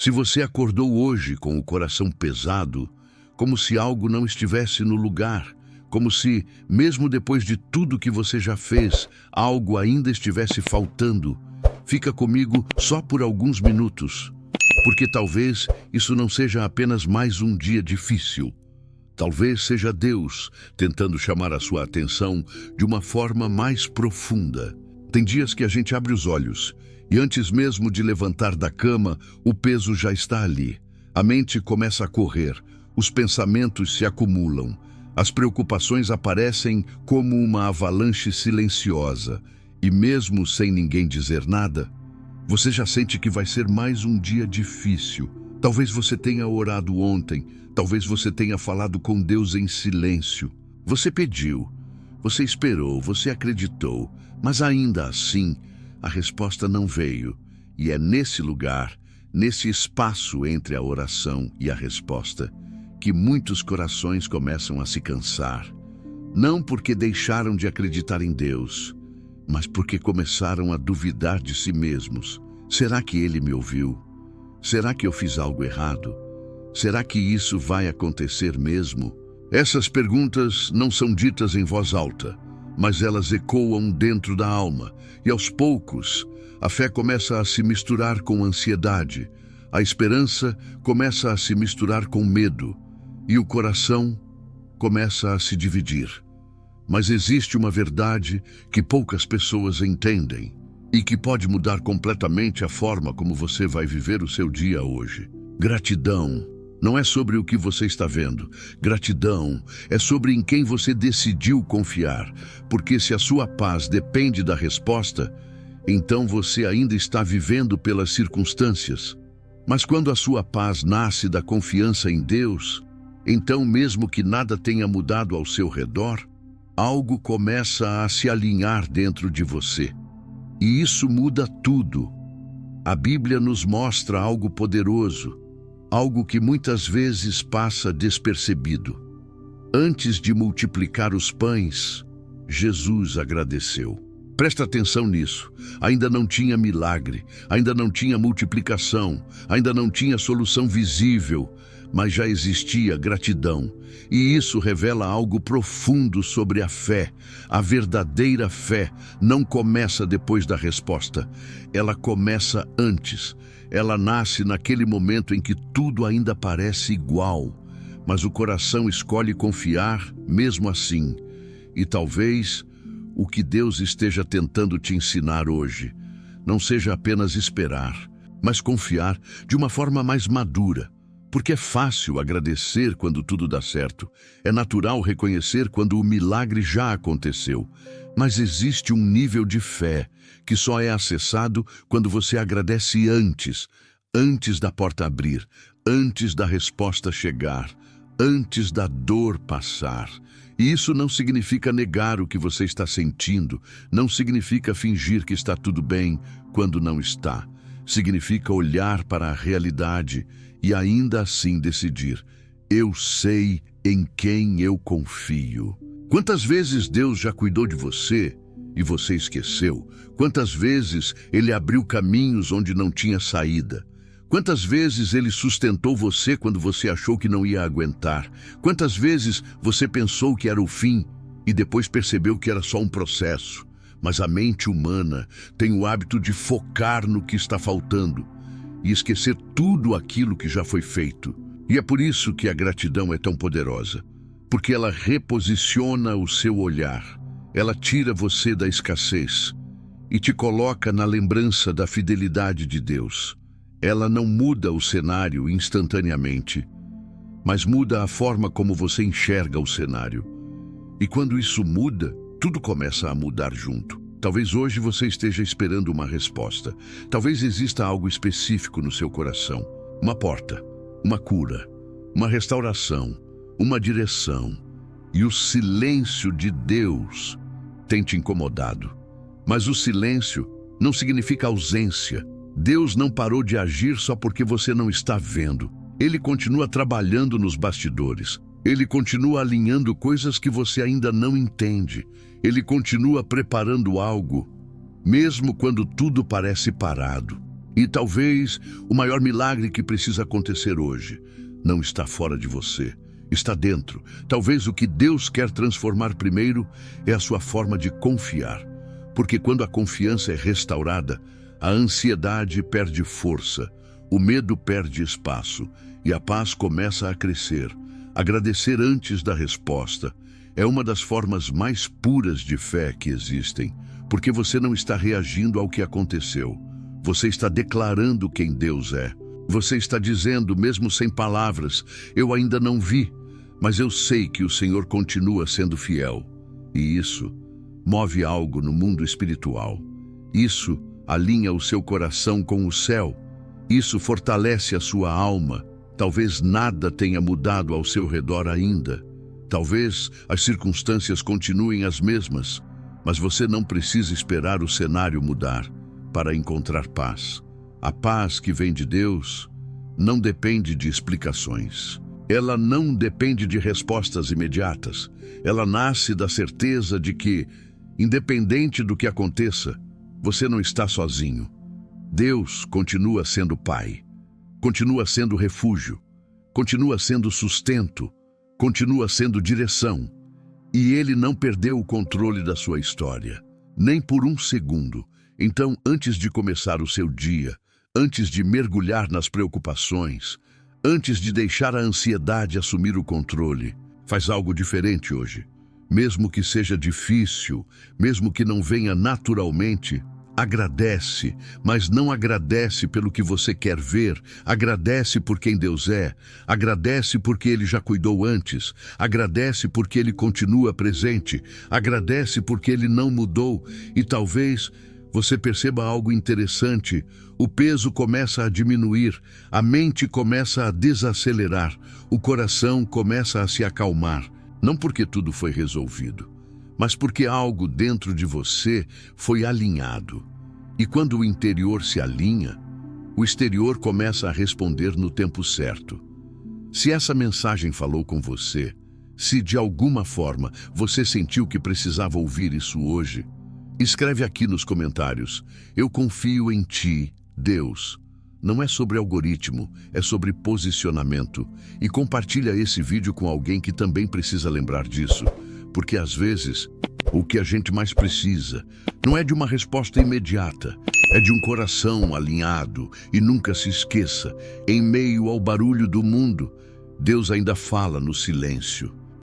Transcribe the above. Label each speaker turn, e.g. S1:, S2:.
S1: Se você acordou hoje com o coração pesado, como se algo não estivesse no lugar, como se, mesmo depois de tudo que você já fez, algo ainda estivesse faltando, fica comigo só por alguns minutos, porque talvez isso não seja apenas mais um dia difícil. Talvez seja Deus tentando chamar a sua atenção de uma forma mais profunda. Tem dias que a gente abre os olhos e antes mesmo de levantar da cama, o peso já está ali. A mente começa a correr, os pensamentos se acumulam, as preocupações aparecem como uma avalanche silenciosa e mesmo sem ninguém dizer nada, você já sente que vai ser mais um dia difícil. Talvez você tenha orado ontem, talvez você tenha falado com Deus em silêncio. Você pediu, você esperou, você acreditou, mas ainda assim, a resposta não veio. E é nesse lugar, nesse espaço entre a oração e a resposta, que muitos corações começam a se cansar. Não porque deixaram de acreditar em Deus, mas porque começaram a duvidar de si mesmos. Será que Ele me ouviu? Será que eu fiz algo errado? Será que isso vai acontecer mesmo? Essas perguntas não são ditas em voz alta, mas elas ecoam dentro da alma, e aos poucos, a fé começa a se misturar com ansiedade, a esperança começa a se misturar com medo, e o coração começa a se dividir. Mas existe uma verdade que poucas pessoas entendem, e que pode mudar completamente a forma como você vai viver o seu dia hoje. Gratidão não é sobre o que você está vendo. Gratidão é sobre em quem você decidiu confiar, porque se a sua paz depende da resposta, então você ainda está vivendo pelas circunstâncias. Mas quando a sua paz nasce da confiança em Deus, então mesmo que nada tenha mudado ao seu redor, algo começa a se alinhar dentro de você. E isso muda tudo. A Bíblia nos mostra algo poderoso, algo que muitas vezes passa despercebido. Antes de multiplicar os pães, Jesus agradeceu. Presta atenção nisso. Ainda não tinha milagre, ainda não tinha multiplicação, ainda não tinha solução visível, mas já existia gratidão. E isso revela algo profundo sobre a fé. A verdadeira fé não começa depois da resposta. Ela começa antes. Ela nasce naquele momento em que tudo ainda parece igual, mas o coração escolhe confiar mesmo assim. E talvez o que Deus esteja tentando te ensinar hoje não seja apenas esperar, mas confiar de uma forma mais madura. Porque é fácil agradecer quando tudo dá certo. É natural reconhecer quando o milagre já aconteceu. Mas existe um nível de fé que só é acessado quando você agradece antes da porta abrir, antes da resposta chegar, antes da dor passar. E isso não significa negar o que você está sentindo, não significa fingir que está tudo bem quando não está. Significa olhar para a realidade e ainda assim decidir: eu sei em quem eu confio. Quantas vezes Deus já cuidou de você e você esqueceu? Quantas vezes Ele abriu caminhos onde não tinha saída? Quantas vezes Ele sustentou você quando você achou que não ia aguentar? Quantas vezes você pensou que era o fim e depois percebeu que era só um processo? Mas a mente humana tem o hábito de focar no que está faltando e esquecer tudo aquilo que já foi feito. E é por isso que a gratidão é tão poderosa, porque ela reposiciona o seu olhar, ela tira você da escassez e te coloca na lembrança da fidelidade de Deus. Ela não muda o cenário instantaneamente, mas muda a forma como você enxerga o cenário. E quando isso muda, tudo começa a mudar junto. Talvez hoje você esteja esperando uma resposta. Talvez exista algo específico no seu coração. Uma porta, uma cura, uma restauração, uma direção. E o silêncio de Deus tem te incomodado. Mas o silêncio não significa ausência. Deus não parou de agir só porque você não está vendo. Ele continua trabalhando nos bastidores. Ele continua alinhando coisas que você ainda não entende. Ele continua preparando algo, mesmo quando tudo parece parado. E talvez o maior milagre que precisa acontecer hoje não está fora de você, está dentro. Talvez o que Deus quer transformar primeiro é a sua forma de confiar. Porque quando a confiança é restaurada, a ansiedade perde força, o medo perde espaço e a paz começa a crescer. Agradecer antes da resposta é uma das formas mais puras de fé que existem, porque você não está reagindo ao que aconteceu. Você está declarando quem Deus é. Você está dizendo, mesmo sem palavras, eu ainda não vi, mas eu sei que o Senhor continua sendo fiel. E isso move algo no mundo espiritual. Isso alinha o seu coração com o céu. Isso fortalece a sua alma. Talvez nada tenha mudado ao seu redor ainda. Talvez as circunstâncias continuem as mesmas, mas você não precisa esperar o cenário mudar para encontrar paz. A paz que vem de Deus não depende de explicações. Ela não depende de respostas imediatas. Ela nasce da certeza de que, independente do que aconteça, você não está sozinho. Deus continua sendo Pai, continua sendo refúgio, continua sendo sustento, continua sendo direção. E Ele não perdeu o controle da sua história, nem por um segundo. Então, antes de começar o seu dia, antes de mergulhar nas preocupações, antes de deixar a ansiedade assumir o controle, faz algo diferente hoje. Mesmo que seja difícil, mesmo que não venha naturalmente, agradece, mas não agradece pelo que você quer ver, agradece por quem Deus é, agradece porque Ele já cuidou antes, agradece porque Ele continua presente, agradece porque Ele não mudou e talvez você perceba algo interessante. O peso começa a diminuir, a mente começa a desacelerar, o coração começa a se acalmar. Não porque tudo foi resolvido, mas porque algo dentro de você foi alinhado. E quando o interior se alinha, o exterior começa a responder no tempo certo. Se essa mensagem falou com você, se de alguma forma você sentiu que precisava ouvir isso hoje, escreve aqui nos comentários: eu confio em ti, Deus. Não é sobre algoritmo, é sobre posicionamento. E compartilha esse vídeo com alguém que também precisa lembrar disso. Porque às vezes, o que a gente mais precisa não é de uma resposta imediata, é de um coração alinhado. E nunca se esqueça, em meio ao barulho do mundo, Deus ainda fala no silêncio.